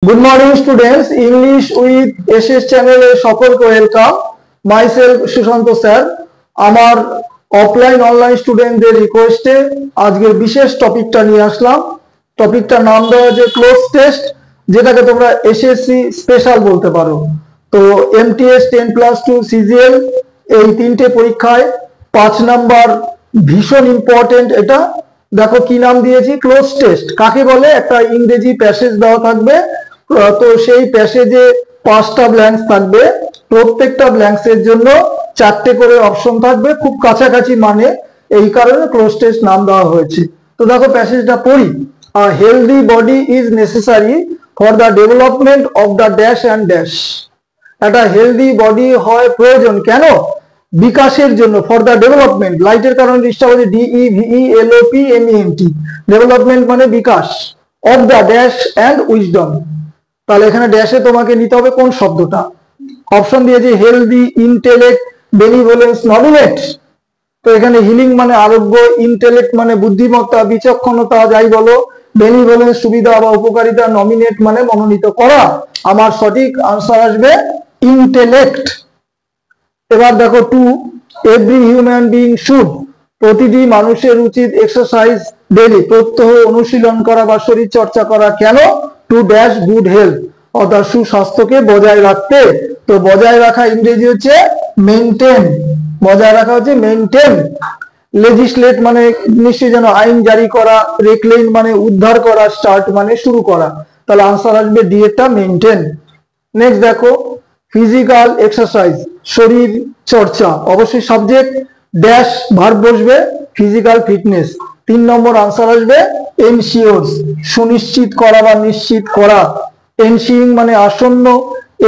Good morning students, English with SS channel এ সকলকে welcome. Myself Sushant sir. আমার offline online স্টুডেন্টদের রিকোয়েস্টে আজকের বিশেষ টপিকটা নিয়ে আসলাম। টপিকটার নাম দেওয়া হয়েছে ক্লোজ টেস্ট, যেটাকে তোমরা এসএসসি স্পেশাল বলতে পারো। তো MTS 10+2 CGL এই তিনটে পরীক্ষায় 5 নাম্বার ভীষণ ইম্পর্টেন্ট। এটা দেখো কি নাম দিয়েছি, ক্লোজ টেস্ট কাকে বলে। একটা ইংরেজি প্যাসেজ দেওয়া থাকবে, তো সেই প্যাসেজে 5টা ব্ল্যাঙ্কস থাকবে, প্রত্যেকটা ব্ল্যাঙ্কস এর জন্য 4টে করে অপশন থাকবে, খুব কাছাকাছি মানে, এই কারণে ক্লোজ টেস্ট নাম দেওয়া হয়েছে। তো দেখো প্যাসেজটা পড়ি। A healthy body is necessary for the development of the dash and dash. একটা হেলদি বডি হয় প্রয়োজন কেন? বিকাশের জন্য, ফর দ্য ডেভেলপমেন্ট, লাইটের কারণে ডিস্টার্ব হচ্ছে DEVELOPMENT, ডেভেলপমেন্ট মানে বিকাশ, of the dash and wisdom. তাহলে এখানে ড্যাশে তোমাকে নিতে হবে কোন শব্দটা। অপশন দিয়েছে হেলদি, ইন্টেলেক্ট, বেনিভোলেন্স, নমিনেট। তো এখানে হিলিং মানে আরোগ্য, ইন্টেলেক্ট মানে বুদ্ধিমত্তা, বিচক্ষণতা, যাই বলো, বেনিভোলেন্স সুবিধা বা উপকারিতা, নমিনেট মানে মনোনীত করা। আমার সঠিক আনসার আসবে ইন্টেলেক্ট। এবার দেখো 2, এভরি হিউম্যান বিং শুড, প্রতিটি মানুষের উচিত এক্সারসাইজ ডেইলি, প্রত্যহ অনুশীলন করা বা শরীর চর্চা করা। কেন? টু ড্যাশ গুড হেলথ, অর্থাৎ সুস্বাস্থ্যকে বজায় রাখতে। তো বজায় রাখা ইংরেজি হচ্ছে মেইনটেইন, বজায় রাখা হচ্ছে মেইনটেইন। লেজিসলেট মানে নিশ্চয়ই যেন আইন জারি করা, রেক্লেইম মানে উদ্ধার করা, স্টার্ট মানে শুরু করা। তাহলে আনসার আসবে ডি এরটা, মেইনটেইন। নেক্সট দেখো ফিজিক্যাল এক্সারসাইজ, শরীর চর্চা, অবশ্যই সাবজেক্ট, ড্যাশ ভার্ব বসবে, ফিজিক্যাল ফিটনেস। 3 নম্বর আনসার আসবে এনশিওরস, সুনিশ্চিত করা বা নিশ্চিত করা। এনশিং মানে আসন্ন,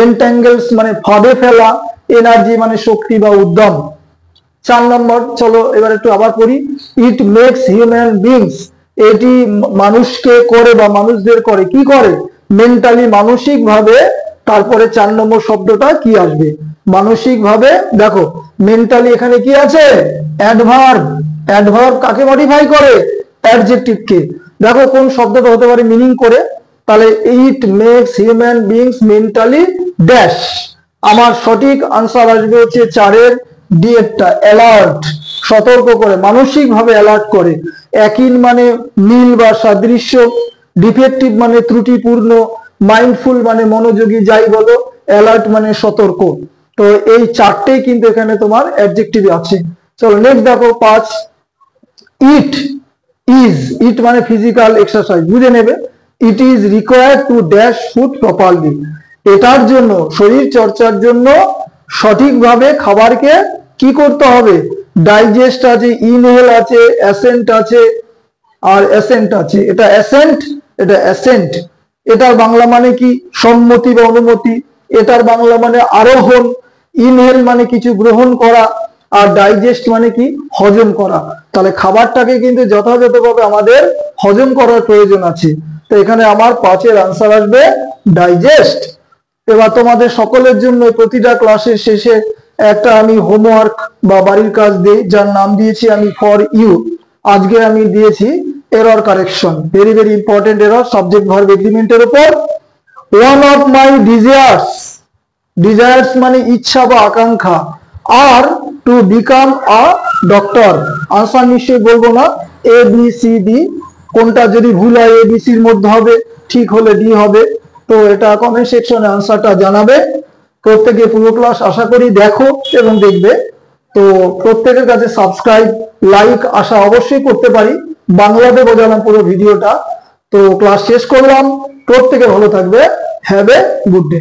এনট্যাঙ্গেলস মানে ফাঁদে ফেলা, এনার্জি মানে শক্তি বা উদ্যম। 4 নম্বর, চলো এবার একটু আবার পড়ি। ইট মেক্স হিউম্যান বিংস, এটি মানুষকে করে বা মানুষদের করে, কি করে? মেন্টালি, মানসিক ভাবে। তারপরে 4 নম্বর শব্দটা কি আসবে? মানসিক ভাবে। দেখো মেন্টালি এখানে কি আছে? অ্যাডভার্ব। অ্যাডভার্ব কাকে মডিফাই করে? অ্যাডজেক্টিভ কে। দেখো কোন শব্দটা হতে পারে মিনিং করে। তাহলে it makes human beings mentally dash. আমার সঠিক আনসার আসবে হচ্ছে 4-এর ডি এরটা, অ্যালার্ট, সতর্ক করে, মানসিক ভাবে অ্যালার্ট করে। অ্যাকিন মানে মিল বা সাদৃশ্য, ডিফেক্টিভ মানে ত্রুটিপূর্ণ, মাইন্ডফুল মানে মনোযোগী, যাই বলো, অ্যালার্ট মানে সতর্ক। তো এই 4টেই কিন্তু এখানে তোমার অ্যাডজেক্টিভ আছে। চলো নেক্সট দেখো 5, ইট ইজ, ইট মানে ফিজিক্যাল এক্সারসাইজ, বুঝে নেবে। It is required to dash food properly, এটার জন্য, শরীর চর্চার জন্য সঠিকভাবে খাবারকে কি করতে হবে? ডাইজেস্ট আছে, ইনহেল আছে, অ্যাসেন্ট আছে, আর অ্যাসেন্ট আছে। এটা অ্যাসেন্ট, এটা অ্যাসেন্ট। এটার বাংলা মানে কি? সম্মতি বা অনুমতি। এটার বাংলা মানে আরোহণ। ইনহেল মানে কিছু গ্রহণ করা, আর ডাইজেস্ট মানে কি? হজম করা। তাহলে খাবারটাকে কিন্তু যথাযথভাবে আমাদের হজম করার প্রয়োজন আছে। তো এখানে আমার 5-এর আনসার আসবে ডাইজেস্ট। এবার তোমাদের সকলের জন্য প্রতিটা ক্লাসের শেষে একটা আমি হোমওয়ার্ক বা বাড়ির কাজ দিই, যার নাম দিয়েছি আমি ফর ইউ। আজকে আমি দিয়েছি error correction, very very important error, subject verb এগ্রিমেন্টের উপর। One of my desires, desires মানে ইচ্ছা বা আকাঙ্ক্ষা, আর to become a doctor. Answer নিশ্চয়ই বলবো না, এ বি সি ডি, কোনটা যদি ভুল হয় এ বি সির মধ্যে হবে, ঠিক হলে ডি হবে। তো এটা কমেন্ট সেকশনে আনসারটা জানাবে। প্রত্যেকে পুরো ক্লাস আশা করি দেখো এবং দেখবে। তো প্রত্যেকের কাছে সাবস্ক্রাইব, লাইক আশা অবশ্যই করতে পারি। বাংলাতে বোঝালাম পুরো ভিডিওটা। তো ক্লাস শেষ করলাম, প্রত্যেকে ভালো থাকবে। Have a good day.